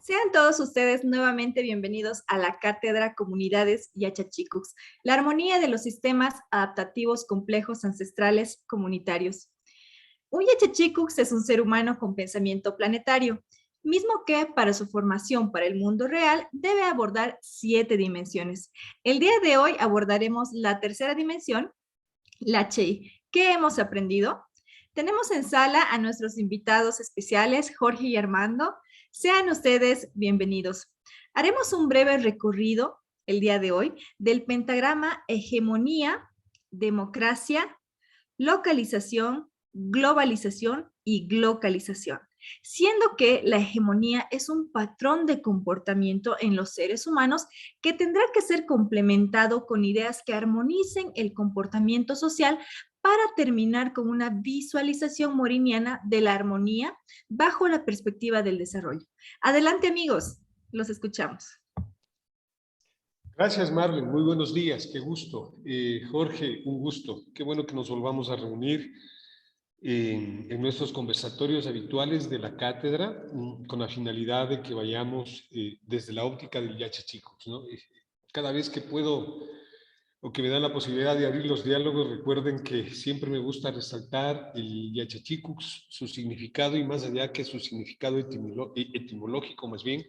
Sean todos ustedes nuevamente bienvenidos a la Cátedra Comunidades Yachachicucs, la armonía de los sistemas adaptativos complejos ancestrales comunitarios. Un Yachachicucs es un ser humano con pensamiento planetario, mismo que para su formación para el mundo real debe abordar 7 dimensiones. El día de hoy abordaremos la tercera dimensión, la Chey. ¿Qué hemos aprendido? Tenemos en sala a nuestros invitados especiales, Jorge y Armando. Sean ustedes bienvenidos. Haremos un breve recorrido el día de hoy del pentagrama hegemonía, democracia, localización, globalización y glocalización, siendo que la hegemonía es un patrón de comportamiento en los seres humanos que tendrá que ser complementado con ideas que armonicen el comportamiento social para terminar con una visualización moriniana de la armonía bajo la perspectiva del desarrollo. Adelante, amigos, los escuchamos. Gracias, Marlene. Muy buenos días. Qué gusto. Jorge, un gusto. Qué bueno que nos volvamos a reunir en nuestros conversatorios habituales de la cátedra con la finalidad de que vayamos desde la óptica del Yachachicucs, ¿no? Cada vez que puedo o que me dan la posibilidad de abrir los diálogos, recuerden que siempre me gusta resaltar el Yachachicucs, su significado y más allá que su significado etimológico, más bien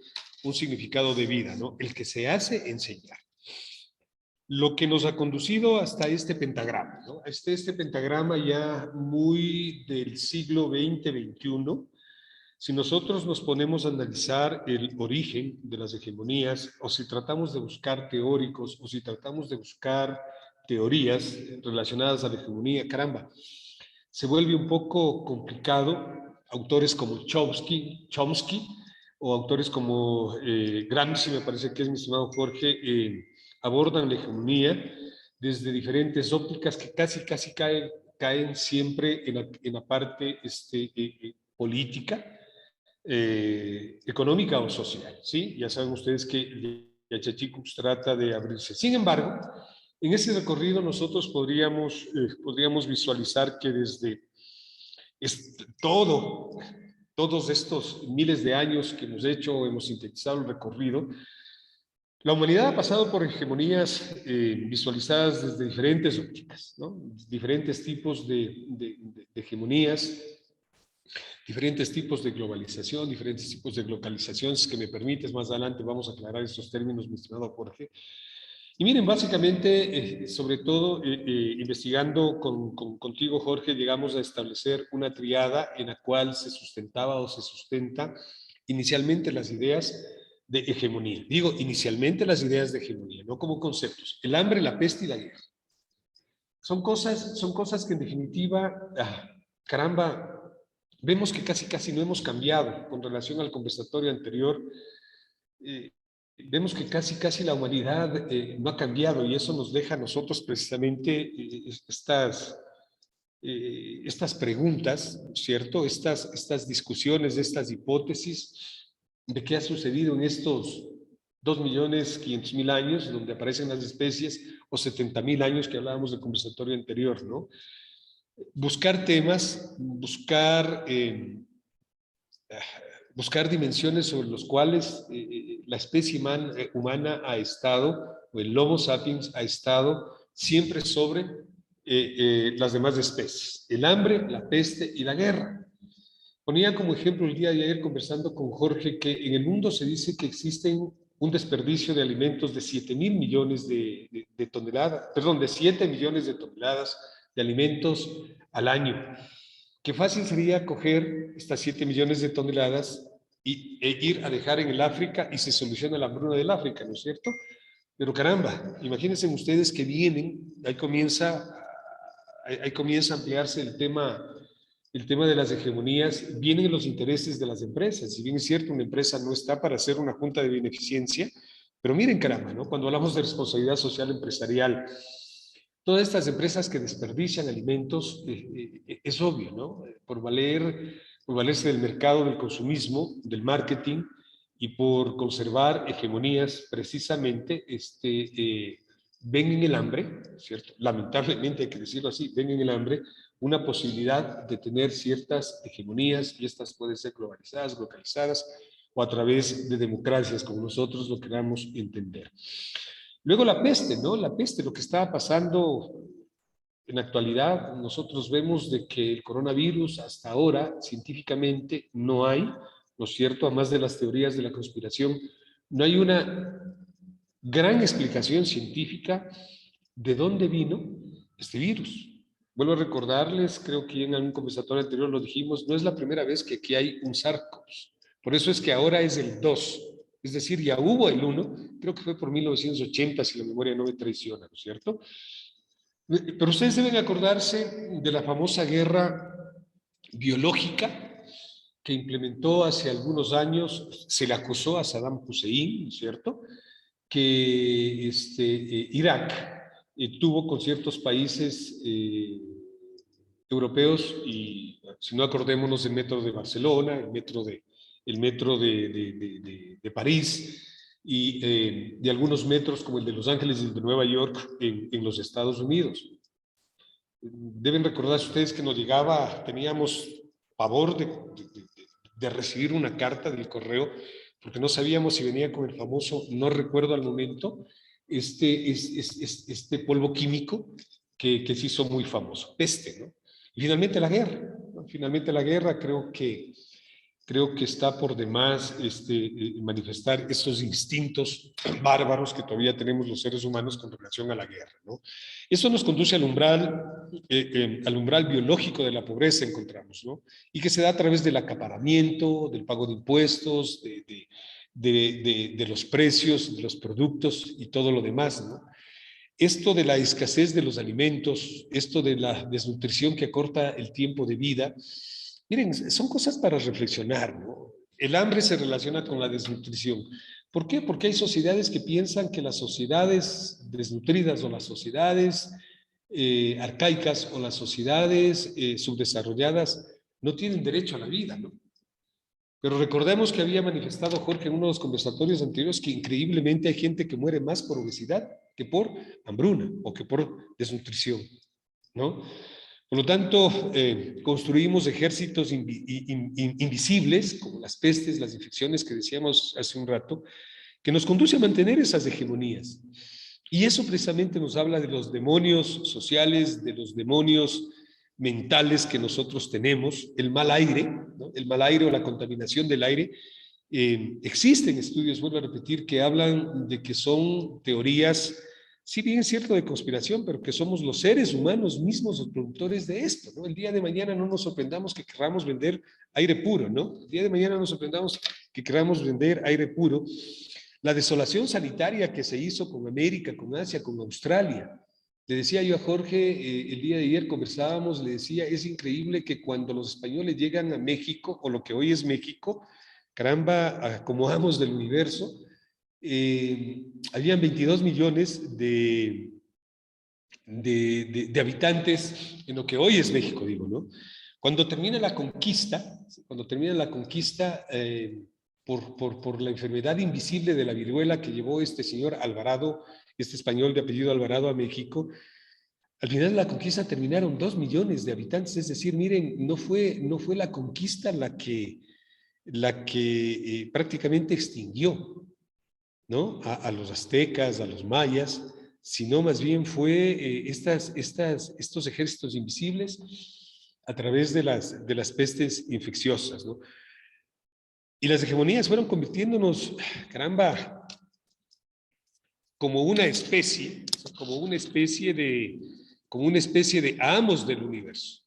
un significado de vida, ¿no? El que se hace enseñar. Lo que nos ha conducido hasta este pentagrama, ¿no? Este pentagrama ya muy del siglo XX-XXI. Si nosotros nos ponemos a analizar el origen de las hegemonías, o si tratamos de buscar teóricos, o si tratamos de buscar teorías relacionadas a la hegemonía, caramba, se vuelve un poco complicado. Autores como Chomsky o autores como Gramsci, me parece que es mi estimado Jorge, abordan la hegemonía desde diferentes ópticas que casi caen siempre en la parte política, económica o social, ¿sí? Ya saben ustedes que Yachachicucs trata de abrirse. Sin embargo, en ese recorrido nosotros podríamos visualizar que desde todos estos miles de años que hemos sintetizado el recorrido, la humanidad ha pasado por hegemonías visualizadas desde diferentes ópticas, ¿no? Diferentes tipos de hegemonías, diferentes tipos de globalización, diferentes tipos de localización. Si me permites, más adelante vamos a aclarar estos términos, mi estimado Jorge. Y miren, básicamente, sobre todo, investigando contigo, Jorge, llegamos a establecer una triada en la cual se sustentaba o se sustenta inicialmente las ideas de hegemonía. Digo, inicialmente las ideas de hegemonía, no como conceptos. El hambre, la peste y la guerra. Son cosas que en definitiva, caramba, vemos que casi no hemos cambiado con relación al conversatorio anterior. Vemos que casi la humanidad no ha cambiado, y eso nos deja a nosotros precisamente estas preguntas, ¿cierto? Estas discusiones, estas hipótesis de qué ha sucedido en estos 2.500.000 años donde aparecen las especies, o 70.000 años que hablábamos del conversatorio anterior, ¿no? Buscar temas, buscar dimensiones sobre los cuales la especie humana ha estado, o el Homo sapiens ha estado siempre sobre las demás especies. El hambre, la peste y la guerra. Ponía como ejemplo el día de ayer conversando con Jorge que en el mundo se dice que existen un desperdicio de alimentos de 7.000 millones de toneladas, perdón, de 7 millones de toneladas de alimentos al año. Qué fácil sería coger estas 7 millones de toneladas e ir a dejar en el África y se soluciona la hambruna del África, ¿no es cierto? Pero caramba, imagínense ustedes que vienen, ahí comienza a ampliarse el tema de las hegemonías. Vienen los intereses de las empresas. Si bien es cierto, una empresa no está para hacer una junta de beneficencia, pero miren, caramba, ¿no? Cuando hablamos de responsabilidad social empresarial, todas estas empresas que desperdician alimentos, es obvio, ¿no? Por valerse del mercado del consumismo, del marketing, y por conservar hegemonías, precisamente, ven en el hambre, ¿cierto? Lamentablemente hay que decirlo así, ven en el hambre una posibilidad de tener ciertas hegemonías, y estas pueden ser globalizadas, localizadas o a través de democracias, como nosotros lo queramos entender. Luego la peste, ¿no? La peste, lo que estaba pasando en la actualidad, nosotros vemos de que el coronavirus hasta ahora, científicamente, no hay, ¿no es cierto?, a más de las teorías de la conspiración, no hay una gran explicación científica de dónde vino este virus. Vuelvo a recordarles, creo que en algún conversatorio anterior lo dijimos, no es la primera vez que aquí hay un SARS-CoV. Por eso es que ahora es el 2. Es decir, ya hubo el 1, creo que fue por 1980, si la memoria no me traiciona, ¿no es cierto? Pero ustedes deben acordarse de la famosa guerra biológica que implementó hace algunos años, se le acusó a Saddam Hussein, ¿no es cierto?, que Irak tuvo con ciertos países europeos, y si no, acordémonos del metro de Barcelona, el metro de París, y de algunos metros como el de Los Ángeles y el de Nueva York en los Estados Unidos. Deben recordar ustedes que nos llegaba, teníamos pavor de recibir una carta del correo, porque no sabíamos si venía con el famoso, no recuerdo al momento, este polvo químico que se hizo muy famoso, peste, ¿no? Y finalmente la guerra, ¿no? Finalmente la guerra, creo que está por demás manifestar estos instintos bárbaros que todavía tenemos los seres humanos con relación a la guerra, ¿no? Eso nos conduce al umbral biológico de la pobreza, encontramos, ¿no? Y que se da a través del acaparamiento, del pago de impuestos, de los precios, de los productos y todo lo demás, ¿no? Esto de la escasez de los alimentos, esto de la desnutrición que acorta el tiempo de vida, miren, son cosas para reflexionar, ¿no? El hambre se relaciona con la desnutrición. ¿Por qué? Porque hay sociedades que piensan que las sociedades desnutridas o las sociedades arcaicas o las sociedades subdesarrolladas no tienen derecho a la vida, ¿no? Pero recordemos que había manifestado Jorge en uno de los conversatorios anteriores que increíblemente hay gente que muere más por obesidad que por hambruna o que por desnutrición, ¿no? Por lo tanto, construimos ejércitos invisibles, como las pestes, las infecciones que decíamos hace un rato, que nos conduce a mantener esas hegemonías. Y eso precisamente nos habla de los demonios sociales, de los demonios mentales que nosotros tenemos, el mal aire, ¿no? El mal aire o la contaminación del aire. Existen estudios, vuelvo a repetir, que hablan de que son teorías, si bien es cierto, de conspiración, pero que somos los seres humanos mismos los productores de esto, ¿no? El día de mañana no nos sorprendamos que queramos vender aire puro, ¿no? El día de mañana nos sorprendamos que queramos vender aire puro. La desolación sanitaria que se hizo con América, con Asia, con Australia. Le decía yo a Jorge, el día de ayer conversábamos, le decía, es increíble que cuando los españoles llegan a México, o lo que hoy es México, caramba, acomodamos del universo, habían 22 millones de habitantes en lo que hoy es México, digo, ¿no? Cuando termina la conquista, por la enfermedad invisible de la viruela que llevó este señor Alvarado, este español de apellido Alvarado, a México, al final de la conquista terminaron 2 millones de habitantes. Es decir, miren, no fue la conquista la que prácticamente extinguió, ¿no?, a los aztecas, a los mayas, sino más bien fue estos ejércitos invisibles a través de las pestes infecciosas, ¿no? Y las hegemonías fueron convirtiéndonos, caramba, como una especie de amos del universo.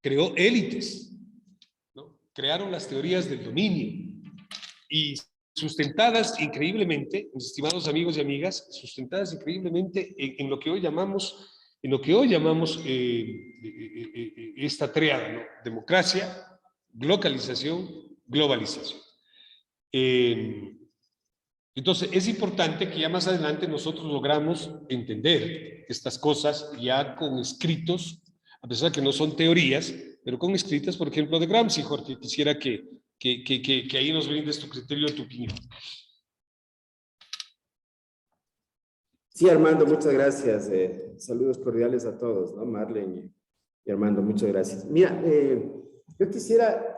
Creó élites, ¿no? Crearon las teorías del dominio y sustentadas increíblemente, mis estimados amigos y amigas, sustentadas increíblemente en lo que hoy llamamos esta tríada, ¿no? Democracia, localización, globalización. Entonces, es importante que ya más adelante nosotros logramos entender estas cosas ya con escritos, a pesar de que no son teorías, pero con escritas, por ejemplo, de Gramsci. Jorge, quisiera que ahí nos brindes tu criterio, tu opinión. Sí, Armando, muchas gracias. Saludos cordiales a todos, ¿no? Marlene y Armando, muchas gracias. Mira, Yo quisiera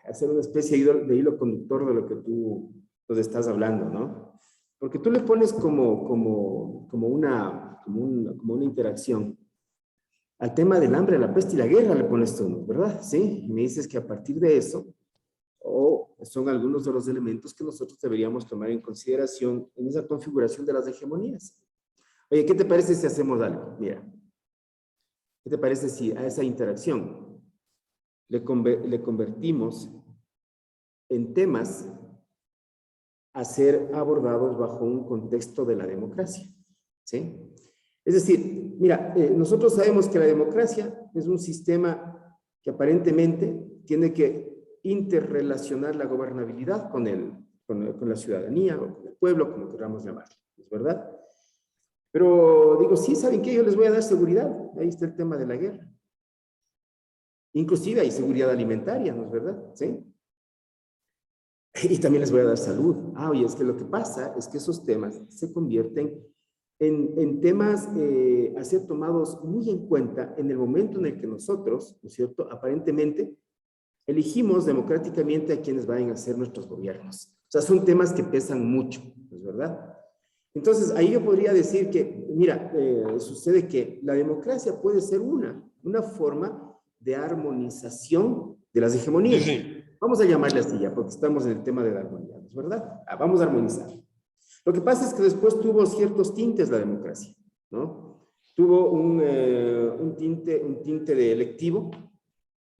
hacer una especie de hilo conductor de lo que tú nos estás hablando, ¿no? Porque tú le pones como una interacción al tema del hambre, la peste y la guerra, le pones tú, ¿no? ¿Verdad? Sí, y me dices que a partir de eso, son algunos de los elementos que nosotros deberíamos tomar en consideración en esa configuración de las hegemonías. Oye, ¿qué te parece si hacemos algo? Mira, ¿qué te parece si a esa interacción le convertimos en temas a ser abordados bajo un contexto de la democracia? ¿Sí? Es decir, mira, nosotros sabemos que la democracia es un sistema que aparentemente tiene que interrelacionar la gobernabilidad con la ciudadanía o con el pueblo, como queramos llamarlo, ¿es verdad? Pero digo, sí, ¿saben qué? Yo les voy a dar seguridad. Ahí está el tema de la guerra. Inclusive hay seguridad alimentaria, ¿no es verdad? ¿Sí? Y también les voy a dar salud. Oye, es que lo que pasa es que esos temas se convierten en temas a ser tomados muy en cuenta en el momento en el que nosotros, ¿no es cierto?, aparentemente elegimos democráticamente a quienes vayan a ser nuestros gobiernos. O sea, son temas que pesan mucho, ¿no es verdad? Entonces, ahí yo podría decir que, mira, sucede que la democracia puede ser una forma de armonización de las hegemonías. Sí, sí. Vamos a llamarle así ya, porque estamos en el tema de la armonía, ¿no es verdad? Vamos a armonizar. Lo que pasa es que después tuvo ciertos tintes la democracia, ¿no? Tuvo un tinte de electivo,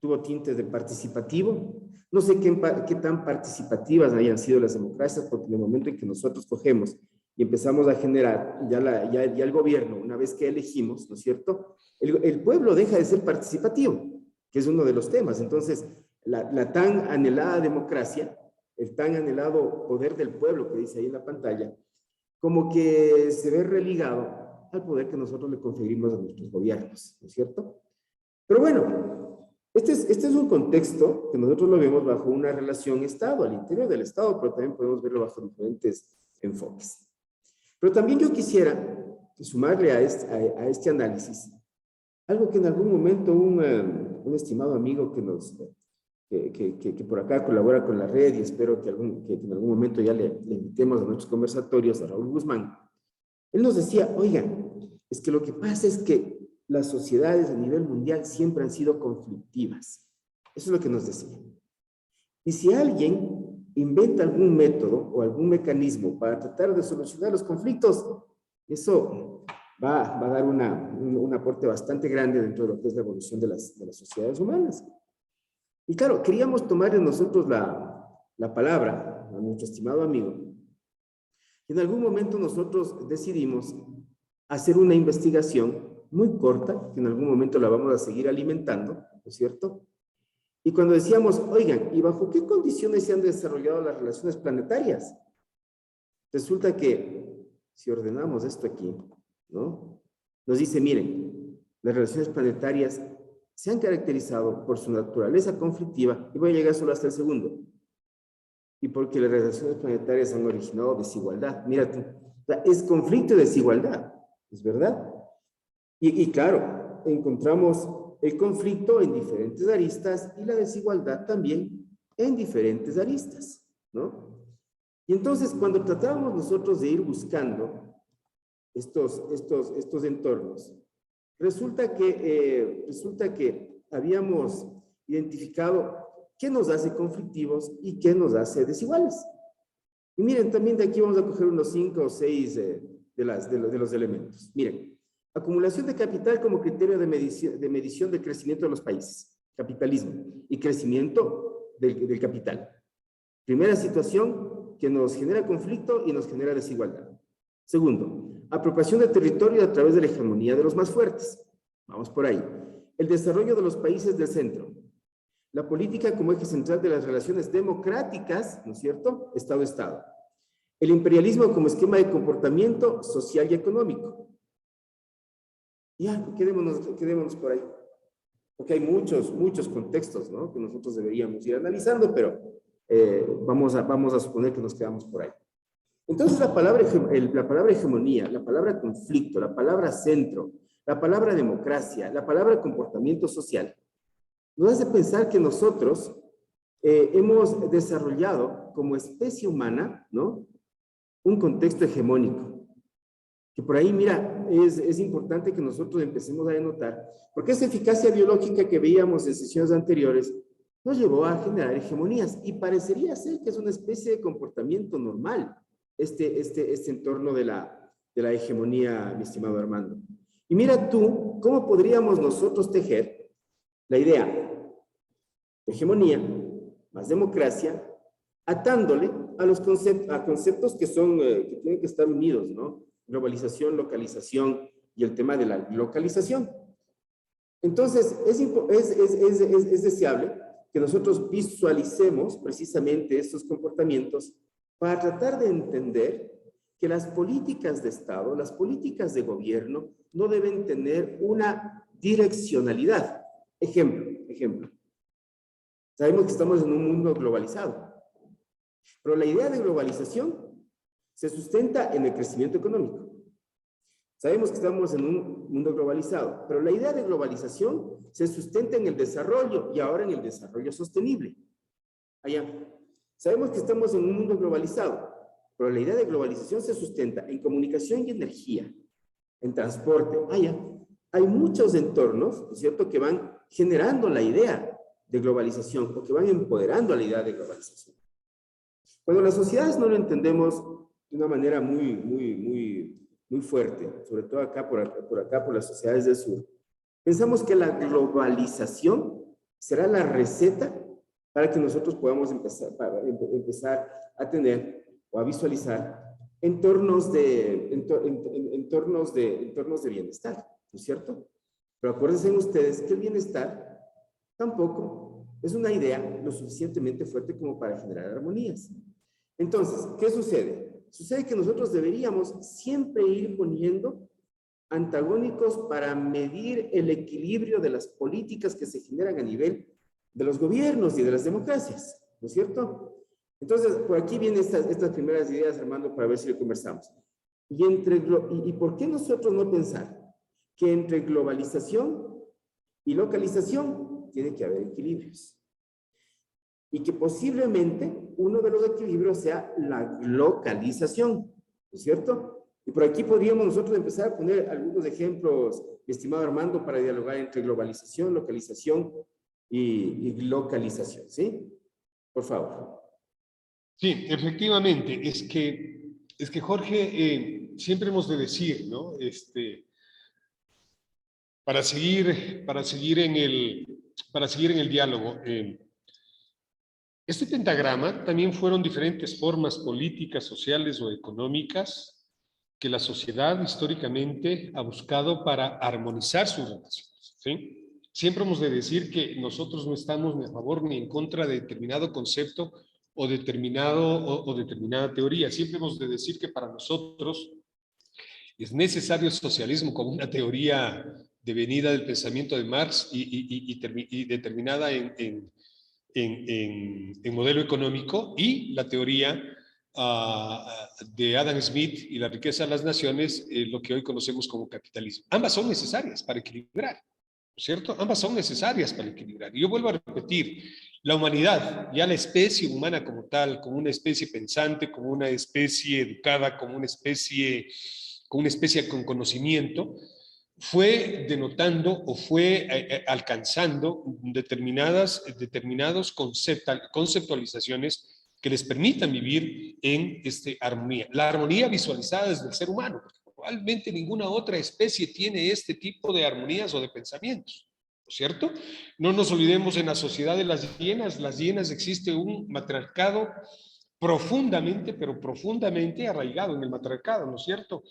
tuvo tintes de participativo. No sé qué tan participativas hayan sido las democracias, porque en el momento en que nosotros cogemos y empezamos a generar ya el gobierno, una vez que elegimos, ¿no es cierto? El pueblo deja de ser participativo, que es uno de los temas. Entonces, la tan anhelada democracia, el tan anhelado poder del pueblo que dice ahí en la pantalla, como que se ve relegado al poder que nosotros le conferimos a nuestros gobiernos, ¿no es cierto? Pero bueno, este es un contexto que nosotros lo vemos bajo una relación Estado, al interior del Estado, pero también podemos verlo bajo diferentes enfoques. Pero también yo quisiera sumarle a este análisis algo que en algún momento un estimado amigo que por acá colabora con la red, y espero que en algún momento ya le invitemos a nuestros conversatorios, a Raúl Guzmán, él nos decía, oigan, es que lo que pasa es que las sociedades a nivel mundial siempre han sido conflictivas. Eso es lo que nos decía. Y si alguien inventa algún método o algún mecanismo para tratar de solucionar los conflictos, eso va a dar un aporte bastante grande dentro de lo que es la evolución de las sociedades humanas. Y claro, queríamos tomarle nosotros la palabra a nuestro estimado amigo. Y en algún momento nosotros decidimos hacer una investigación muy corta, que en algún momento la vamos a seguir alimentando, ¿no es cierto? Y cuando decíamos, oigan, ¿y bajo qué condiciones se han desarrollado las relaciones planetarias? Resulta que, si ordenamos esto aquí, ¿no? Nos dice, miren, las relaciones planetarias se han caracterizado por su naturaleza conflictiva, y voy a llegar solo hasta el segundo, y porque las relaciones planetarias han originado desigualdad. Mira tú, es conflicto y desigualdad, ¿es verdad? Y claro, encontramos el conflicto en diferentes aristas y la desigualdad también en diferentes aristas, ¿no? Y entonces, cuando tratábamos nosotros de ir buscando estos entornos, resulta que habíamos identificado qué nos hace conflictivos y qué nos hace desiguales. Y miren, también de aquí vamos a coger unos 5 o 6 de los elementos. Miren, acumulación de capital como criterio de medición del crecimiento de los países, capitalismo y crecimiento del capital. Primera situación que nos genera conflicto y nos genera desigualdad. Segundo, apropiación de territorio a través de la hegemonía de los más fuertes. Vamos por ahí. El desarrollo de los países del centro. La política como eje central de las relaciones democráticas, ¿no es cierto? Estado-Estado. El imperialismo como esquema de comportamiento social y económico. Ya, quedémonos por ahí. Porque hay muchos contextos, ¿no?, que nosotros deberíamos ir analizando, pero vamos a suponer que nos quedamos por ahí. Entonces la palabra hegemonía, la palabra conflicto, la palabra centro, la palabra democracia, la palabra comportamiento social, nos hace pensar que nosotros hemos desarrollado como especie humana, ¿no?, un contexto hegemónico. Que por ahí, mira, es importante que nosotros empecemos a denotar, porque esa eficacia biológica que veíamos en sesiones anteriores nos llevó a generar hegemonías, y parecería ser que es una especie de comportamiento normal, este entorno de la hegemonía, mi estimado Armando. Y mira tú, ¿cómo podríamos nosotros tejer la idea de hegemonía más democracia, atándole a conceptos que tienen que estar unidos, ¿no? Globalización, localización y el tema de la localización. Entonces, es deseable que nosotros visualicemos precisamente estos comportamientos para tratar de entender que las políticas de Estado, las políticas de gobierno, no deben tener una direccionalidad. Ejemplo. Sabemos que estamos en un mundo globalizado, pero la idea de globalización se sustenta en el crecimiento económico. Sabemos que estamos en un mundo globalizado, pero la idea de globalización se sustenta en el desarrollo, y ahora en el desarrollo sostenible. Allá. Sabemos que estamos en un mundo globalizado, pero la idea de globalización se sustenta en comunicación y energía, en transporte. Allá. Hay muchos entornos, ¿no es cierto?, que van generando la idea de globalización, o que van empoderando a la idea de globalización. Cuando las sociedades no lo entendemos de una manera muy fuerte, sobre todo acá por las sociedades del sur, pensamos que la globalización será la receta para que nosotros podamos empezar a tener o a visualizar entornos de bienestar, ¿no es cierto? Pero acuérdense ustedes que el bienestar tampoco es una idea lo suficientemente fuerte como para generar armonías. Entonces, ¿qué sucede? Sucede que nosotros deberíamos siempre ir poniendo antagónicos para medir el equilibrio de las políticas que se generan a nivel de los gobiernos y de las democracias, ¿no es cierto? Entonces, por aquí vienen estas primeras ideas, Armando, para ver si lo conversamos. ¿Y por qué nosotros no pensar que entre globalización y localización tiene que haber equilibrios? Y que posiblemente uno de los equilibrios sea la localización, ¿no es cierto? Y por aquí podríamos nosotros empezar a poner algunos ejemplos, mi estimado Armando, para dialogar entre globalización, localización y localización, ¿sí? Por favor. Sí, efectivamente, es que Jorge, siempre hemos de decir, ¿no? Para seguir en el diálogo, este pentagrama también fueron diferentes formas políticas, sociales o económicas que la sociedad históricamente ha buscado para armonizar sus relaciones, ¿sí? Siempre hemos de decir que nosotros no estamos ni a favor ni en contra de determinado concepto o determinada teoría. Siempre hemos de decir que para nosotros es necesario el socialismo como una teoría devenida del pensamiento de Marx y determinada en modelo económico, y la teoría de Adam Smith y la riqueza de las naciones, lo que hoy conocemos como capitalismo. Ambas son necesarias para equilibrar, ¿no es cierto? Ambas son necesarias para equilibrar. Y yo vuelvo a repetir, la humanidad, ya la especie humana como tal, como una especie pensante, como una especie educada, como una especie con conocimiento, fue denotando o fue alcanzando determinadas conceptualizaciones que les permitan vivir en armonía. La armonía visualizada desde el ser humano, porque probablemente ninguna otra especie tiene este tipo de armonías o de pensamientos, ¿no es cierto? No nos olvidemos, en la sociedad de las hienas existe un matriarcado pero profundamente arraigado en el matriarcado, ¿no es cierto?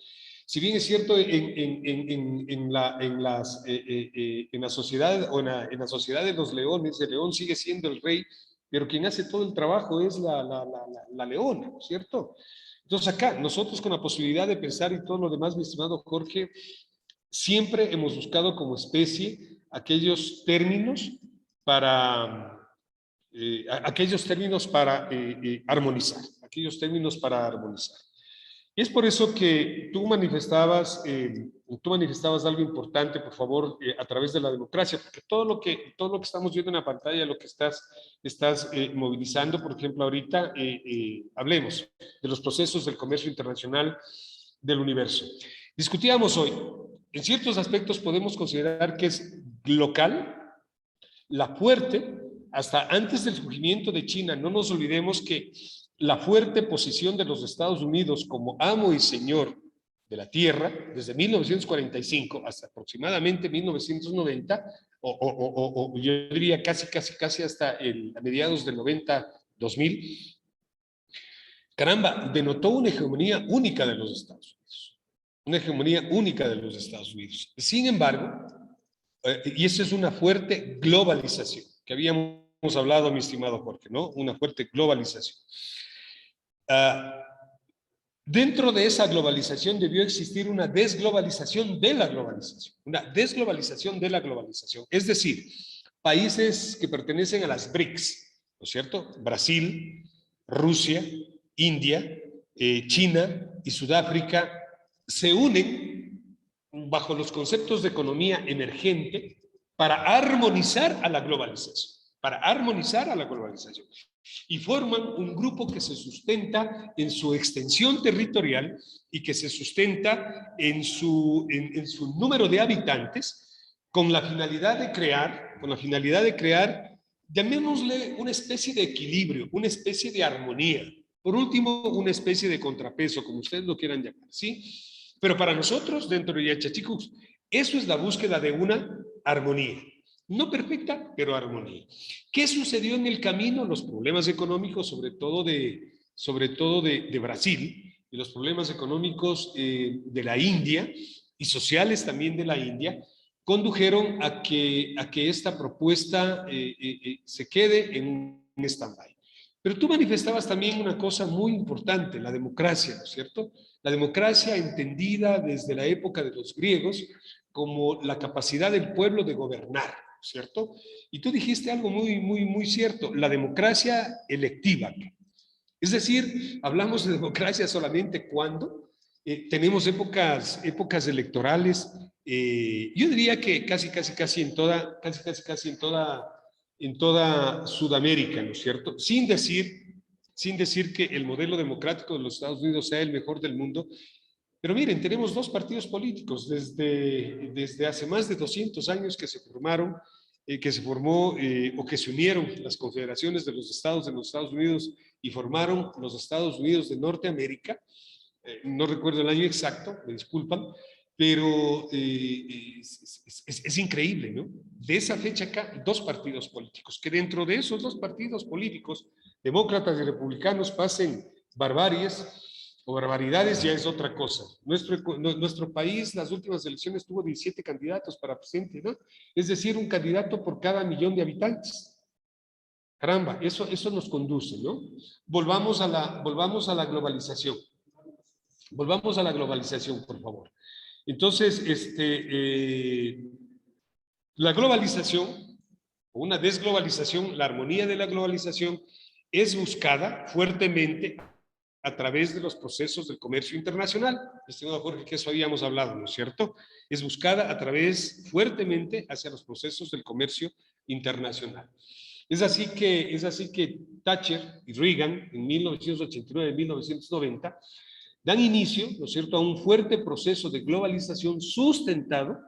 Si bien es cierto, en la sociedad o en la sociedad de los leones, el león sigue siendo el rey, pero quien hace todo el trabajo es la leona, ¿no es cierto? Entonces acá, nosotros con la posibilidad de pensar y todo lo demás, mi estimado Jorge, siempre hemos buscado como especie aquellos términos para armonizar, aquellos términos para armonizar. Y es por eso que tú manifestabas algo importante, por favor, a través de la democracia, porque todo lo que estamos viendo en la pantalla, lo que estás movilizando, por ejemplo, ahorita, hablemos de los procesos del comercio internacional del universo. Discutíamos hoy, en ciertos aspectos podemos considerar que es local, la fuerte, hasta antes del surgimiento de China. No nos olvidemos que la fuerte posición de los Estados Unidos como amo y señor de la tierra, desde 1945 hasta aproximadamente 1990, o yo diría casi hasta a mediados del 90, 2000, caramba, denotó una hegemonía única de los Estados Unidos. Una hegemonía única de los Estados Unidos. Sin embargo, y eso es una fuerte globalización, que habíamos hablado, mi estimado Jorge, ¿no? Una fuerte globalización. Dentro de esa globalización debió existir una desglobalización de la globalización, una desglobalización de la globalización. Es decir, países que pertenecen a las BRICS, ¿no es cierto? Brasil, Rusia, India, China y Sudáfrica se unen bajo los conceptos de economía emergente para armonizar a la globalización, y forman un grupo que se sustenta en su extensión territorial y que se sustenta en su número de habitantes con la finalidad de crear, llamémosle una especie de equilibrio, una especie de armonía. Por último, una especie de contrapeso, como ustedes lo quieran llamar, ¿sí? Pero para nosotros, dentro de Yachachicux, eso es la búsqueda de una armonía. No perfecta, pero armonía. ¿Qué sucedió en el camino? Los problemas económicos, sobre todo de Brasil, y los problemas económicos de la India, y sociales también de la India, condujeron a que esta propuesta se quede en un stand-by. Pero tú manifestabas también una cosa muy importante, la democracia, ¿no es cierto? La democracia entendida desde la época de los griegos como la capacidad del pueblo de gobernar, ¿cierto? Y tú dijiste algo muy cierto, la democracia electiva. Es decir, hablamos de democracia solamente cuando tenemos épocas electorales, yo diría que casi en toda Sudamérica, ¿no es cierto? Sin decir que el modelo democrático de los Estados Unidos sea el mejor del mundo. Pero miren, tenemos dos partidos políticos desde hace más de 200 años que se formaron, que se unieron las confederaciones de los estados Unidos y formaron los Estados Unidos de Norteamérica. No recuerdo el año exacto, me disculpan, pero es increíble, ¿no? De esa fecha acá, dos partidos políticos, que dentro de esos dos partidos políticos, demócratas y republicanos, pasen barbaridades ya es otra cosa. Nuestro país, las últimas elecciones, tuvo 17 candidatos para presidente, ¿no? Es decir, un candidato por cada 1.000.000 de habitantes. Caramba, eso nos conduce, ¿no? Volvamos a la globalización. Volvamos a la globalización, por favor. Entonces, la globalización, o una desglobalización, la armonía de la globalización, es buscada fuertemente a través de los procesos del comercio internacional. Estimado Jorge, que eso habíamos hablado, ¿no es cierto? Es buscada fuertemente hacia los procesos del comercio internacional. Es así que Thatcher y Reagan, en 1989 y 1990, dan inicio, ¿no es cierto?, a un fuerte proceso de globalización sustentado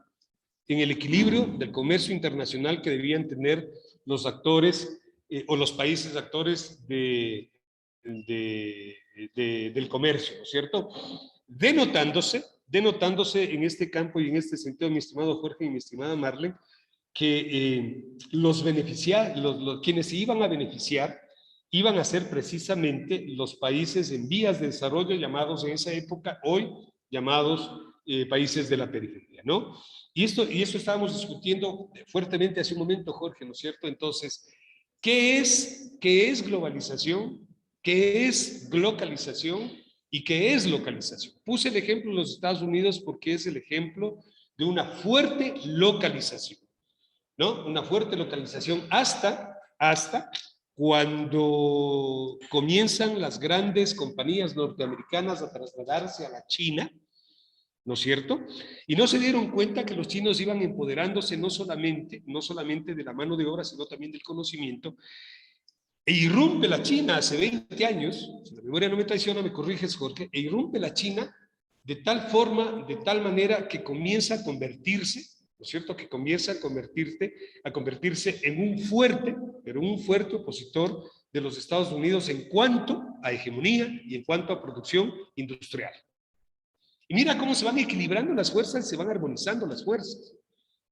en el equilibrio del comercio internacional que debían tener los actores o los países actores del comercio, ¿no es cierto? Denotándose en este campo y en este sentido, mi estimado Jorge y mi estimada Marlene, que quienes se iban a beneficiar iban a ser precisamente los países en vías de desarrollo, llamados en esa época, hoy llamados países de la periferia, ¿no? Y esto estábamos discutiendo fuertemente hace un momento, Jorge, ¿no es cierto? Entonces, ¿qué es globalización? ¿Qué es glocalización? ¿Y qué es localización? Puse el ejemplo de los Estados Unidos porque es el ejemplo de una fuerte localización, ¿no? Una fuerte localización hasta cuando comienzan las grandes compañías norteamericanas a trasladarse a la China, ¿no es cierto? Y no se dieron cuenta que los chinos iban empoderándose no solamente de la mano de obra, sino también del conocimiento. E irrumpe la China hace 20 años, si la memoria no me traiciona, me corriges, Jorge, e irrumpe la China de tal forma, de tal manera que comienza a convertirse, ¿no es cierto? Que comienza a convertirse en un fuerte, pero un fuerte opositor de los Estados Unidos en cuanto a hegemonía y en cuanto a producción industrial. Y mira cómo se van equilibrando las fuerzas, se van armonizando las fuerzas,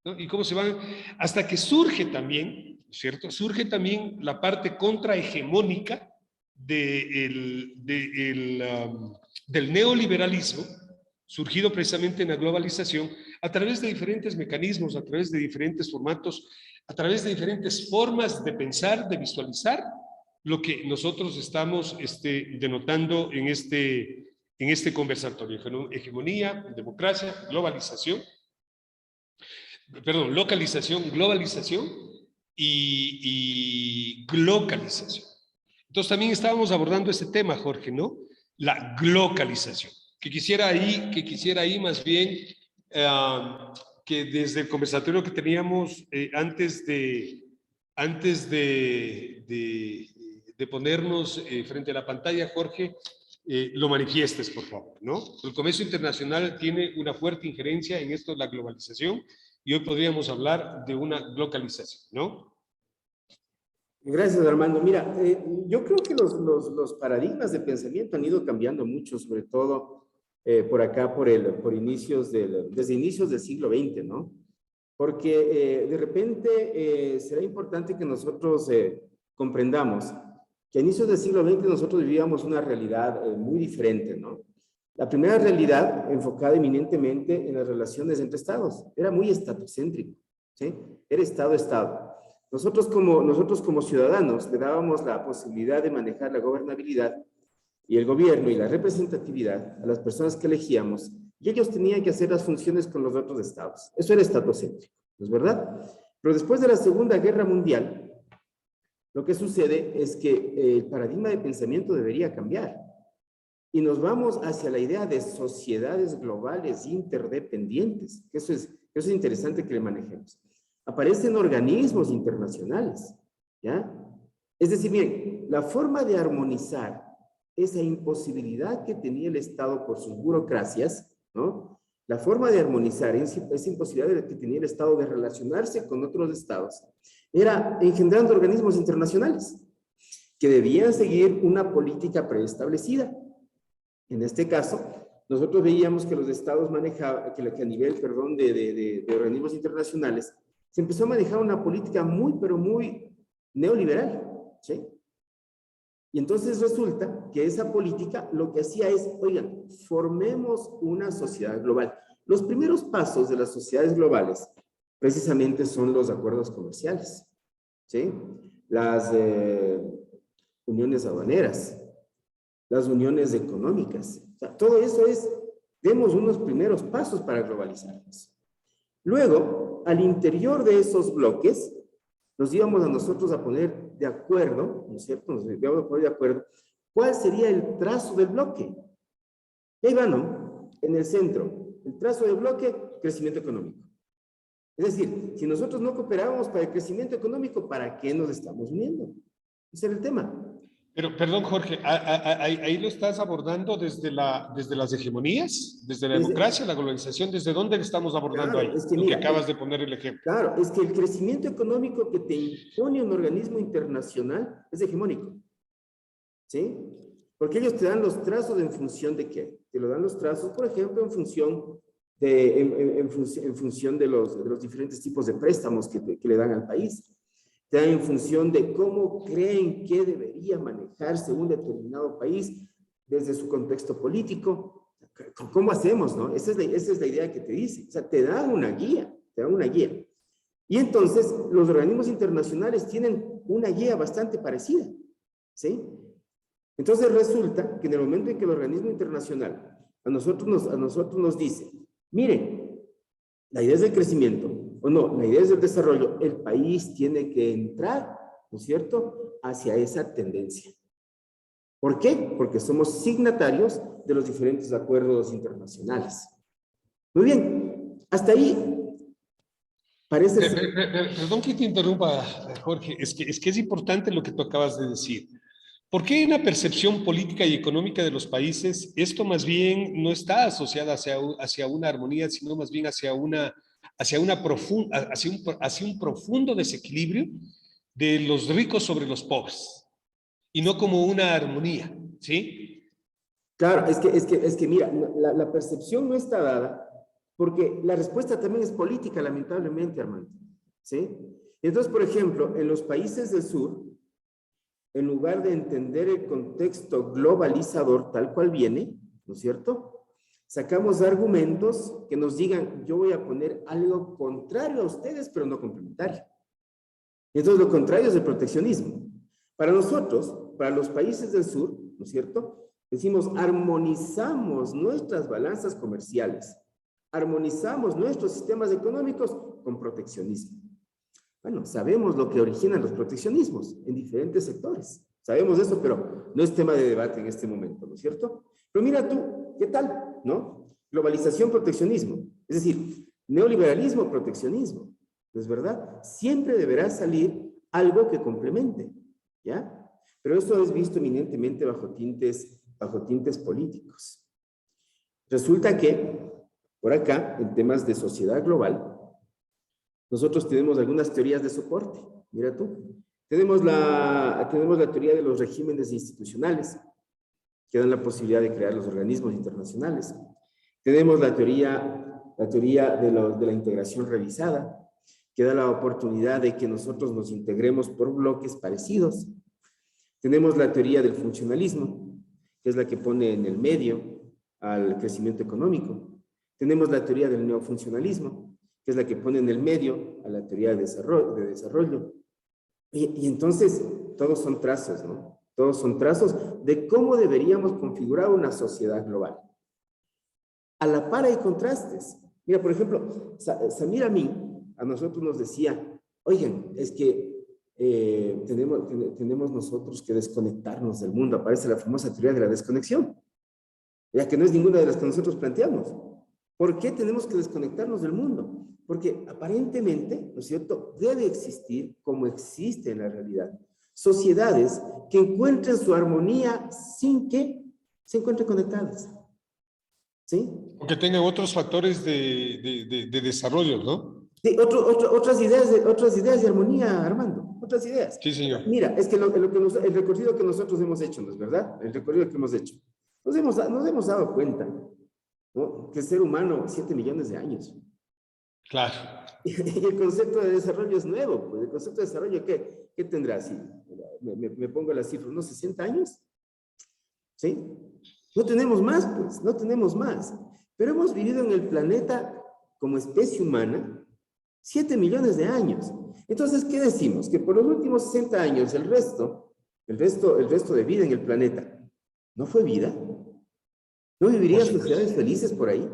¿no? Y cómo se van, hasta que surge también, ¿cierto? Surge también la parte contrahegemónica del neoliberalismo, surgido precisamente en la globalización, a través de diferentes mecanismos, a través de diferentes formatos, a través de diferentes formas de pensar, de visualizar lo que nosotros estamos denotando en este conversatorio: hegemonía, democracia, globalización, perdón, localización, globalización y glocalización. Entonces también estábamos abordando este tema, Jorge, ¿no? La glocalización, que quisiera ahí más bien que desde el conversatorio que teníamos antes de ponernos frente a la pantalla, Jorge, lo manifiestes, por favor, ¿no? El comercio internacional tiene una fuerte injerencia en esto de la globalización y hoy podríamos hablar de una glocalización, ¿no? Gracias, Armando. Mira, yo creo que los paradigmas de pensamiento han ido cambiando mucho, sobre todo por acá, desde inicios del siglo XX, ¿no? Porque de repente será importante que nosotros comprendamos que a inicios del siglo XX nosotros vivíamos una realidad muy diferente, ¿no? La primera realidad enfocada eminentemente en las relaciones entre estados, era muy estatocéntrico, ¿sí? Era estado-estado. Nosotros como ciudadanos le dábamos la posibilidad de manejar la gobernabilidad y el gobierno y la representatividad a las personas que elegíamos, y ellos tenían que hacer las funciones con los otros estados. Eso era estatocéntrico, ¿no es verdad? Pero después de la Segunda Guerra Mundial, lo que sucede es que el paradigma de pensamiento debería cambiar y nos vamos hacia la idea de sociedades globales interdependientes, que eso es interesante que le manejemos. Aparecen organismos internacionales, ¿ya? Es decir, bien, la forma de armonizar esa imposibilidad que tenía el Estado por sus burocracias, ¿no? La forma de armonizar esa imposibilidad que tenía el Estado de relacionarse con otros estados era engendrando organismos internacionales que debían seguir una política preestablecida. En este caso, nosotros veíamos que los estados manejaban, que a nivel, perdón, de organismos internacionales, se empezó a manejar una política muy, pero muy neoliberal, ¿sí? Y entonces resulta que esa política lo que hacía es, oigan, formemos una sociedad global. Los primeros pasos de las sociedades globales precisamente son los acuerdos comerciales, ¿sí? Las uniones aduaneras, las uniones económicas. O sea, todo eso demos unos primeros pasos para globalizarnos. Luego, al interior de esos bloques, nos íbamos a nosotros a poner de acuerdo, ¿no es cierto? Nos íbamos a poner de acuerdo cuál sería el trazo del bloque. Y ahí va, ¿no? En el centro, el trazo del bloque, crecimiento económico. Es decir, si nosotros no cooperábamos para el crecimiento económico, ¿para qué nos estamos uniendo? Ese era el tema. Pero, perdón, Jorge, ahí lo estás abordando desde las hegemonías, desde la democracia, la globalización. ¿Desde dónde estamos abordando claro, ahí? Es que, Tú mira, que acabas de poner el ejemplo. Claro, es que el crecimiento económico que te impone un organismo internacional es hegemónico, ¿sí? Porque ellos te dan los trazos en función de qué. Te lo dan los trazos, por ejemplo, en función de los diferentes tipos de préstamos que le dan al país. Te dan en función de cómo creen que debería manejarse un determinado país desde su contexto político. ¿Cómo hacemos, no? Esa es la idea que te dice. O sea, te dan una guía, Y entonces, los organismos internacionales tienen una guía bastante parecida, ¿sí? Entonces, resulta que en el momento en que el organismo internacional a nosotros nos dice, miren, la idea es del crecimiento, o no, la idea es del desarrollo, el país tiene que entrar ¿no es cierto?, hacia esa tendencia. ¿Por qué? Porque somos signatarios de los diferentes acuerdos internacionales. Muy bien, hasta ahí parece ser... Perdón que te interrumpa, Jorge, es que es importante lo que tú acabas de decir. ¿Por qué en la percepción política y económica de los países esto más bien no está asociado hacia una armonía, sino más bien hacia un profundo desequilibrio de los ricos sobre los pobres y no como una armonía, ¿sí? Claro, es que mira, la percepción no está dada porque la respuesta también es política, lamentablemente, Armando, ¿sí? Entonces, por ejemplo, en los países del sur, en lugar de entender el contexto globalizador tal cual viene, ¿no es cierto?, sacamos argumentos que nos digan, yo voy a poner algo contrario a ustedes, pero no complementario. Entonces, lo contrario es el proteccionismo. Para nosotros, para los países del sur, ¿no es cierto?, decimos, armonizamos nuestras balanzas comerciales, armonizamos nuestros sistemas económicos con proteccionismo. Bueno, sabemos lo que originan los proteccionismos en diferentes sectores. Sabemos eso, pero no es tema de debate en este momento, ¿no es cierto? Pero mira tú, ¿qué tal? ¿No? Globalización, proteccionismo. Es decir, neoliberalismo, proteccionismo. ¿Es verdad? Siempre deberá salir algo que complemente, ¿ya? Pero esto es visto eminentemente bajo tintes políticos. Resulta que, por acá, en temas de sociedad global, nosotros tenemos algunas teorías de soporte. Mira tú. Tenemos la teoría de los regímenes institucionales, que dan la posibilidad de crear los organismos internacionales. Tenemos la teoría de la integración revisada, que da la oportunidad de que nosotros nos integremos por bloques parecidos. Tenemos la teoría del funcionalismo, que es la que pone en el medio al crecimiento económico. Tenemos la teoría del neofuncionalismo, que es la que pone en el medio a la teoría de desarrollo. Y entonces, todos son trazos, ¿no? Todos son trazos de cómo deberíamos configurar una sociedad global. A la par hay contrastes. Mira, por ejemplo, Samir Amin a nosotros nos decía, oigan, es que tenemos nosotros que desconectarnos del mundo. Aparece la famosa teoría de la desconexión, ya que no es ninguna de las que nosotros planteamos. ¿Por qué tenemos que desconectarnos del mundo? Porque aparentemente, ¿no es cierto?, debe existir, como existe en la realidad, sociedades que encuentren su armonía sin que se encuentren conectadas. ¿Sí? O que tengan otros factores de desarrollo, ¿no? Sí, otras ideas de armonía, Armando, otras ideas. Sí, señor. Mira, es que el recorrido que nosotros hemos hecho, ¿no es verdad? El recorrido que hemos hecho. Nos hemos dado cuenta, ¿no?, que el ser humano, 7 millones de años. Claro. Y el concepto de desarrollo es nuevo, pues el concepto de desarrollo, ¿qué tendrá? Si me pongo la cifra, ¿unos 60 años? ¿Sí? No tenemos más, pues, no tenemos más. Pero hemos vivido en el planeta como especie humana 7 millones de años. Entonces, ¿qué decimos? Que por los últimos 60 años el resto de vida en el planeta, ¿no fue vida? ¿No vivirían sociedades felices por ahí?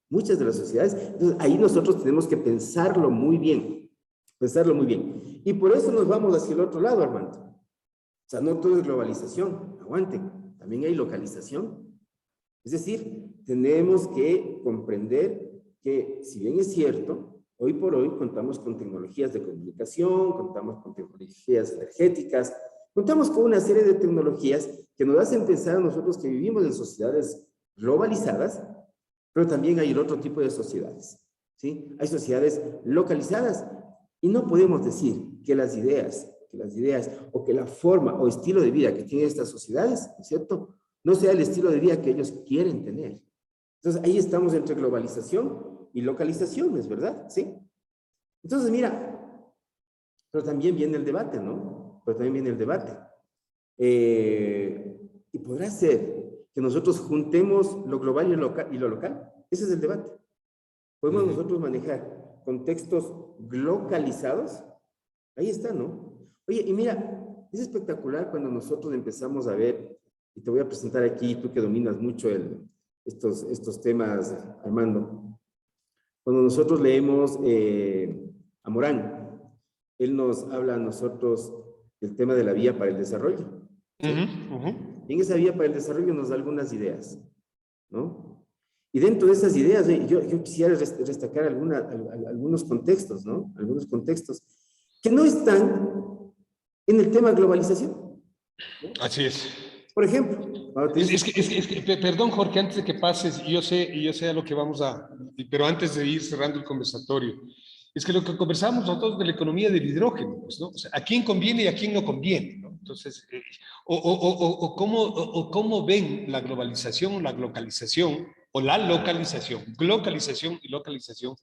Muchas de las sociedades. Entonces, ahí nosotros tenemos que pensarlo muy bien. Pensarlo muy bien. Y por eso nos vamos hacia el otro lado, Armando. O sea, no todo es globalización. Aguanten. También hay localización. Es decir, tenemos que comprender que, si bien es cierto, hoy por hoy contamos con tecnologías de comunicación, contamos con tecnologías energéticas, contamos con una serie de tecnologías que nos hacen pensar a nosotros que vivimos en sociedades globalizadas, pero también hay el otro tipo de sociedades, ¿sí? Hay sociedades localizadas y no podemos decir que las ideas o que la forma o estilo de vida que tienen estas sociedades, ¿no es cierto?, no sea el estilo de vida que ellos quieren tener. Entonces, ahí estamos entre globalización y localización, ¿es verdad? ¿Sí? Entonces, mira, pero también viene el debate, ¿no? Pero también viene el debate. Y podrá ser que nosotros juntemos lo global y lo local. Ese es el debate. ¿Podemos nosotros manejar contextos localizados? Ahí está, ¿no? Oye, y mira, es espectacular cuando nosotros empezamos a ver, y te voy a presentar aquí, tú que dominas mucho estos temas, Armando. Cuando nosotros leemos a Morán, él nos habla a nosotros el tema de la vía para el desarrollo. ¿Sí? Y en esa vía para el desarrollo nos da algunas ideas, ¿no? Y dentro de esas ideas, yo quisiera destacar algunos contextos, ¿no? Algunos contextos que no están en el tema globalización, ¿no? Así es. Por ejemplo, perdón, Jorge, antes de que pases, yo sé a lo que vamos a, pero antes de ir cerrando el conversatorio, es que lo que conversamos nosotros de la economía del hidrógeno, pues, ¿no? O sea, ¿a quién conviene y a quién no conviene, ¿no? Entonces, cómo ven la globalización, la localización, o la localización, globalización y localización,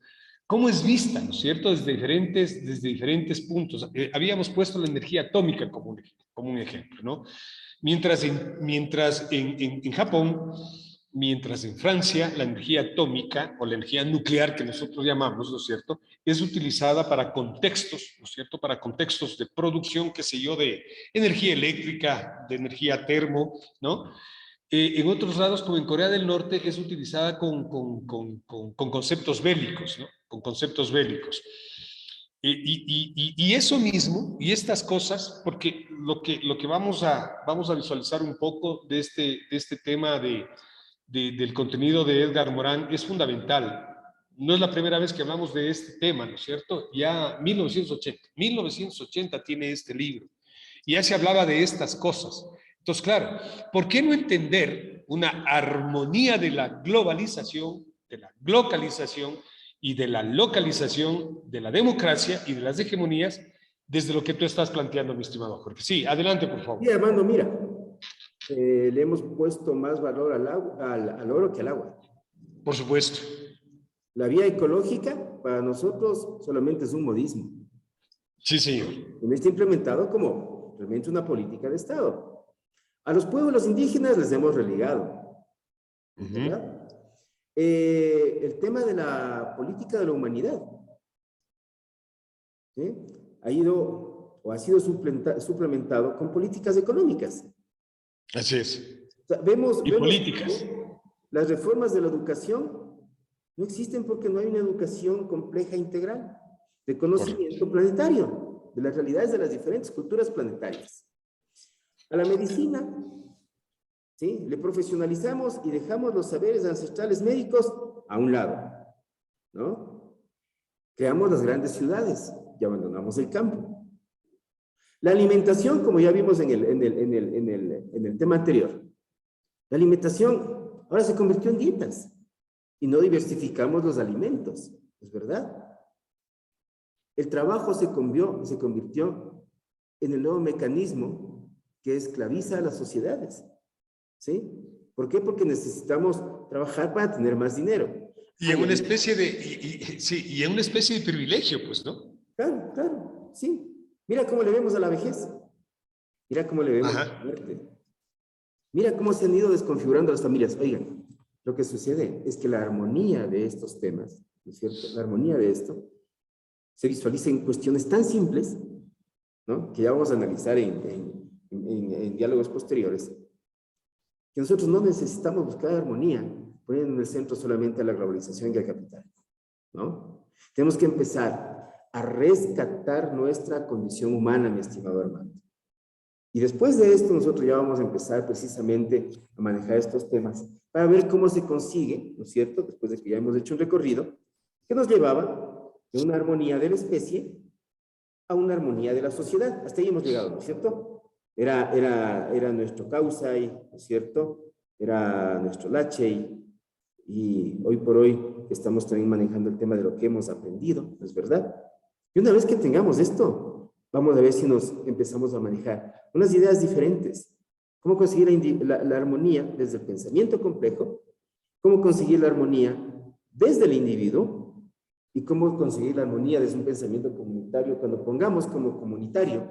cómo es vista, ¿no es cierto?, desde diferentes puntos. Habíamos puesto la energía atómica como un ejemplo, ¿no? Mientras en Japón, mientras en Francia la energía atómica o la energía nuclear que nosotros llamamos, ¿no es cierto?, es utilizada para contextos, ¿no es cierto?, para contextos de producción, qué sé yo, de energía eléctrica, de energía termo, ¿no? En otros lados, como en Corea del Norte, es utilizada con conceptos bélicos, ¿no? Con conceptos bélicos. Y eso mismo, y estas cosas, porque lo que vamos a visualizar un poco de este tema del contenido de Edgar Morán es fundamental. No es la primera vez que hablamos de este tema, ¿no es cierto? Ya 1980 tiene este libro, y ya se hablaba de estas cosas. Entonces, claro, ¿por qué no entender una armonía de la globalización, de la localización y de la localización de la democracia y de las hegemonías desde lo que tú estás planteando, mi estimado Jorge? Sí, adelante, por favor. Sí, Armando, mira, le hemos puesto más valor al oro que al agua. Por supuesto. La vía ecológica para nosotros solamente es un modismo. Sí, señor. Y no está implementado como realmente una política de Estado. A los pueblos indígenas les hemos relegado, ¿verdad? El tema de la política de la humanidad, ¿sí?, ha ido o ha sido suplementado con políticas económicas. Así es. O sea, vemos políticas. Las reformas de la educación no existen porque no hay una educación compleja e integral de conocimiento planetario, de las realidades de las diferentes culturas planetarias. A la medicina, ¿sí?, le profesionalizamos y dejamos los saberes ancestrales médicos a un lado, ¿no? Creamos las grandes ciudades y abandonamos el campo. La alimentación, como ya vimos en el tema anterior, la alimentación ahora se convirtió en dietas y no diversificamos los alimentos, ¿es verdad? El trabajo se convirtió en el nuevo mecanismo que esclaviza a las sociedades, ¿sí? ¿Por qué? Porque necesitamos trabajar para tener más dinero. Y en una especie en una especie de privilegio, pues, ¿no? Claro, claro, sí. Mira cómo le vemos a la vejez. Mira cómo le vemos a la muerte. Mira cómo se han ido desconfigurando las familias. Oigan, lo que sucede es que la armonía de estos temas, ¿no es cierto?, la armonía de esto se visualiza en cuestiones tan simples, ¿no?, que ya vamos a analizar en diálogos posteriores, que nosotros no necesitamos buscar armonía poniendo en el centro solamente a la globalización y al capital, ¿no? Tenemos que empezar a rescatar nuestra condición humana, mi estimado hermano. Y después de esto nosotros ya vamos a empezar precisamente a manejar estos temas para ver cómo se consigue, ¿no es cierto?, después de que ya hemos hecho un recorrido, que nos llevaba de una armonía de la especie a una armonía de la sociedad. Hasta ahí hemos llegado, ¿no es cierto? Era nuestro Kausai, ¿no es cierto? Era nuestro Lachey, y hoy por hoy estamos también manejando el tema de lo que hemos aprendido, ¿no es verdad? Y una vez que tengamos esto, vamos a ver si nos empezamos a manejar unas ideas diferentes. Cómo conseguir la armonía desde el pensamiento complejo, cómo conseguir la armonía desde el individuo y cómo conseguir la armonía desde un pensamiento comunitario cuando pongamos como comunitario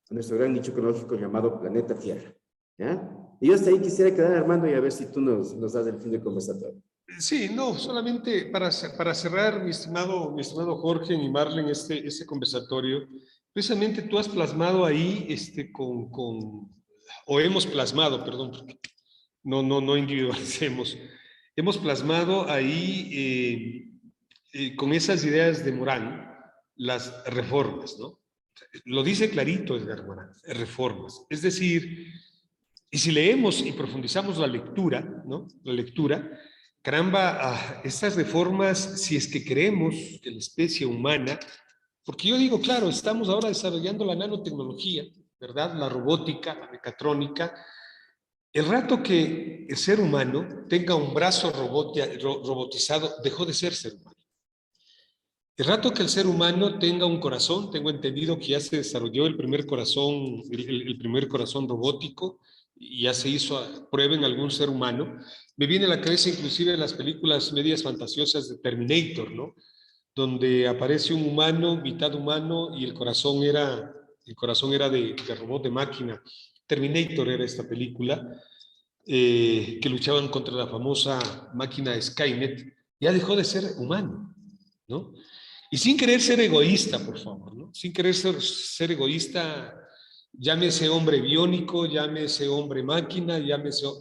a nuestro gran nicho ecológico llamado planeta Tierra. ¿Ya? Y yo hasta ahí quisiera quedar, Armando, y a ver si tú nos das el fin del conversatorio. Sí, no, solamente para cerrar, mi estimado Jorge y Marlene, este conversatorio, precisamente tú has plasmado ahí, o hemos plasmado, perdón, porque no individualicemos, hemos plasmado ahí, con esas ideas de Morán, las reformas, ¿no? Lo dice clarito Edgar Morin, reformas. Es decir, y si leemos y profundizamos la lectura, ¿no? La lectura, caramba, estas reformas, si es que creemos que la especie humana, porque yo digo, claro, estamos ahora desarrollando la nanotecnología, ¿verdad? La robótica, la mecatrónica. El rato que el ser humano tenga un brazo robotizado, dejó de ser humano. El rato que el ser humano tenga un corazón, tengo entendido que ya se desarrolló el primer corazón, el primer corazón robótico, y ya se hizo prueba en algún ser humano. Me viene a la cabeza inclusive las películas medias fantasiosas de Terminator, ¿no? Donde aparece un humano, mitad humano, y el corazón era de robot, de máquina. Terminator era esta película, que luchaban contra la famosa máquina Skynet. Ya dejó de ser humano, ¿no? Y sin querer ser egoísta, por favor, ¿no? Sin querer ser egoísta, llámese hombre biónico, llámese hombre máquina,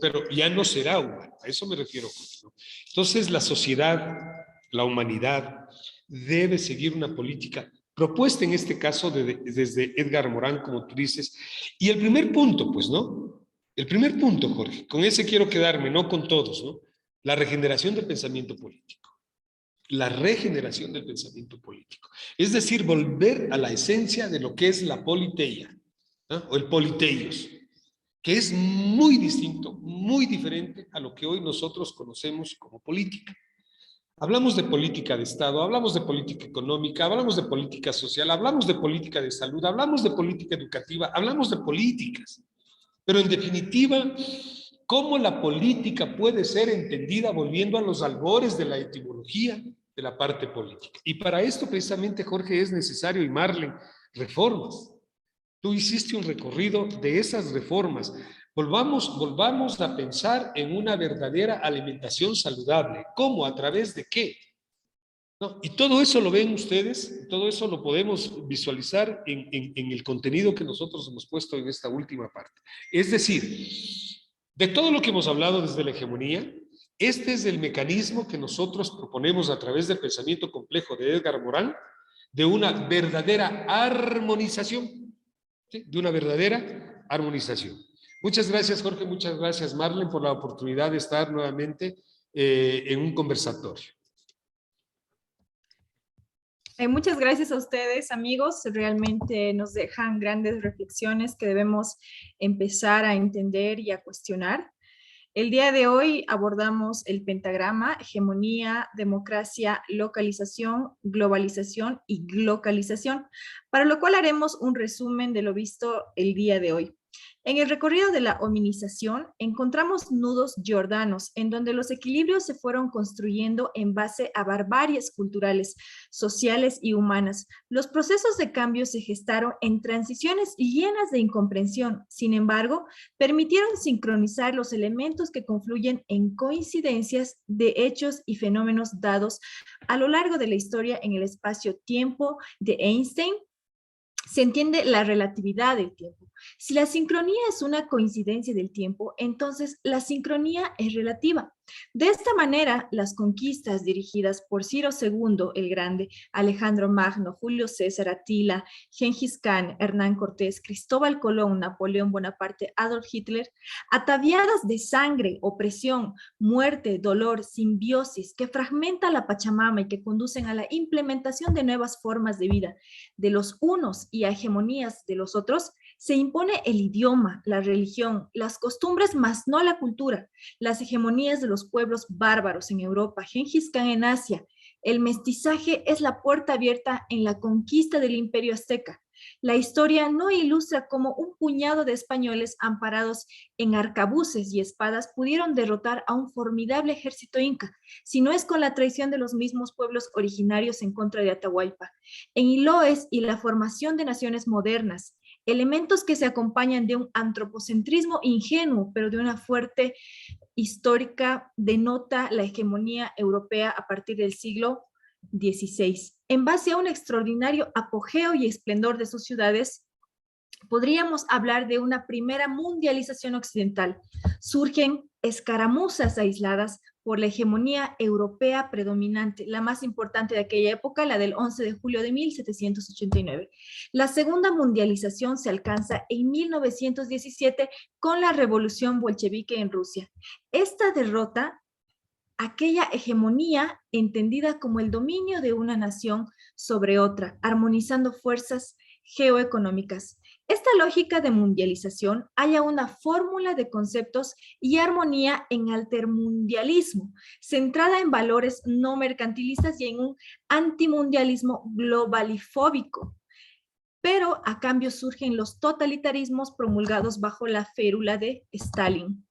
pero ya no será humano, a eso me refiero, ¿no? Entonces la sociedad, la humanidad, debe seguir una política propuesta en este caso desde Edgar Morin, como tú dices. Y el primer punto, pues, ¿no? El primer punto, Jorge, con ese quiero quedarme, no con todos, ¿no? La regeneración del pensamiento político. La regeneración del pensamiento político. Es decir, volver a la esencia de lo que es la politeia, ¿no? O el politeios, que es muy distinto, muy diferente a lo que hoy nosotros conocemos como política. Hablamos de política de Estado, hablamos de política económica, hablamos de política social, hablamos de política de salud, hablamos de política educativa, hablamos de políticas. Pero en definitiva, ¿cómo la política puede ser entendida volviendo a los albores de la etimología de la parte política? Y para esto precisamente, Jorge, es necesario, y Marlene, reformas. Tú hiciste un recorrido de esas reformas. Volvamos a pensar en una verdadera alimentación saludable. ¿Cómo? ¿A través de qué? ¿No? Y todo eso lo ven ustedes, todo eso lo podemos visualizar en el contenido que nosotros hemos puesto en esta última parte. Es decir, de todo lo que hemos hablado desde la hegemonía, este es el mecanismo que nosotros proponemos a través del pensamiento complejo de Edgar Morin, de una verdadera armonización, ¿sí? De una verdadera armonización. Muchas gracias, Jorge, muchas gracias, Marlene, por la oportunidad de estar nuevamente en un conversatorio. Muchas gracias a ustedes, amigos. Realmente nos dejan grandes reflexiones que debemos empezar a entender y a cuestionar. El día de hoy abordamos el pentagrama: hegemonía, democracia, localización, globalización y glocalización, para lo cual haremos un resumen de lo visto el día de hoy. En el recorrido de la hominización encontramos nudos jordanos en donde los equilibrios se fueron construyendo en base a barbarias culturales, sociales y humanas. Los procesos de cambio se gestaron en transiciones llenas de incomprensión. Sin embargo, permitieron sincronizar los elementos que confluyen en coincidencias de hechos y fenómenos dados a lo largo de la historia en el espacio-tiempo de Einstein. Se entiende la relatividad del tiempo. Si la sincronía es una coincidencia del tiempo, entonces la sincronía es relativa. De esta manera, las conquistas dirigidas por Ciro II el Grande, Alejandro Magno, Julio César, Atila, Gengis Khan, Hernán Cortés, Cristóbal Colón, Napoleón Bonaparte, Adolf Hitler, ataviadas de sangre, opresión, muerte, dolor, simbiosis, que fragmenta la Pachamama y que conducen a la implementación de nuevas formas de vida de los unos y a hegemonías de los otros, se impone el idioma, la religión, las costumbres, más no la cultura, las hegemonías de los pueblos bárbaros en Europa, Gengis Khan en Asia. El mestizaje es la puerta abierta en la conquista del Imperio Azteca. La historia no ilustra cómo un puñado de españoles amparados en arcabuces y espadas pudieron derrotar a un formidable ejército inca, sino es con la traición de los mismos pueblos originarios en contra de Atahualpa. En Hiloes y la formación de naciones modernas, elementos que se acompañan de un antropocentrismo ingenuo, pero de una fuerte histórica, denota la hegemonía europea a partir del siglo XVI. En base a un extraordinario apogeo y esplendor de sus ciudades, podríamos hablar de una primera mundialización occidental. Surgen escaramuzas aisladas por la hegemonía europea predominante, la más importante de aquella época, la del 11 de julio de 1789. La segunda mundialización se alcanza en 1917 con la revolución bolchevique en Rusia. Esta derrota aquella hegemonía entendida como el dominio de una nación sobre otra, armonizando fuerzas geoeconómicas. Esta lógica de mundialización halla una fórmula de conceptos y armonía en altermundialismo, centrada en valores no mercantilistas y en un antimundialismo globalifóbico. Pero a cambio surgen los totalitarismos promulgados bajo la férula de Stalin.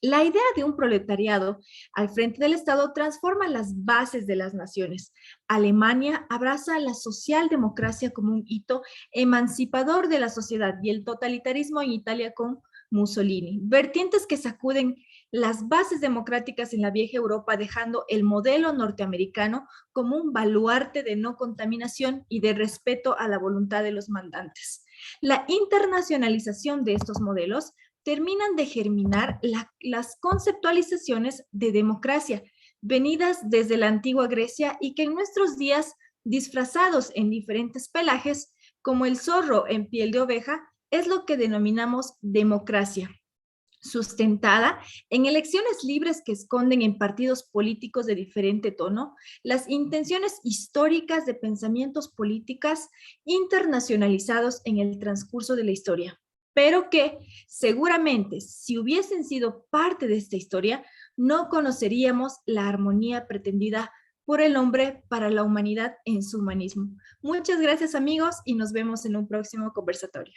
La idea de un proletariado al frente del Estado transforma las bases de las naciones. Alemania abraza la socialdemocracia como un hito emancipador de la sociedad y el totalitarismo en Italia con Mussolini. Vertientes que sacuden las bases democráticas en la vieja Europa, dejando el modelo norteamericano como un baluarte de no contaminación y de respeto a la voluntad de los mandantes. La internacionalización de estos modelos terminan de germinar las conceptualizaciones de democracia, venidas desde la antigua Grecia y que en nuestros días, disfrazados en diferentes pelajes, como el zorro en piel de oveja, es lo que denominamos democracia, sustentada en elecciones libres que esconden en partidos políticos de diferente tono las intenciones históricas de pensamientos políticas internacionalizados en el transcurso de la historia, pero que seguramente si hubiesen sido parte de esta historia, no conoceríamos la armonía pretendida por el hombre para la humanidad en su humanismo. Muchas gracias, amigos, y nos vemos en un próximo conversatorio.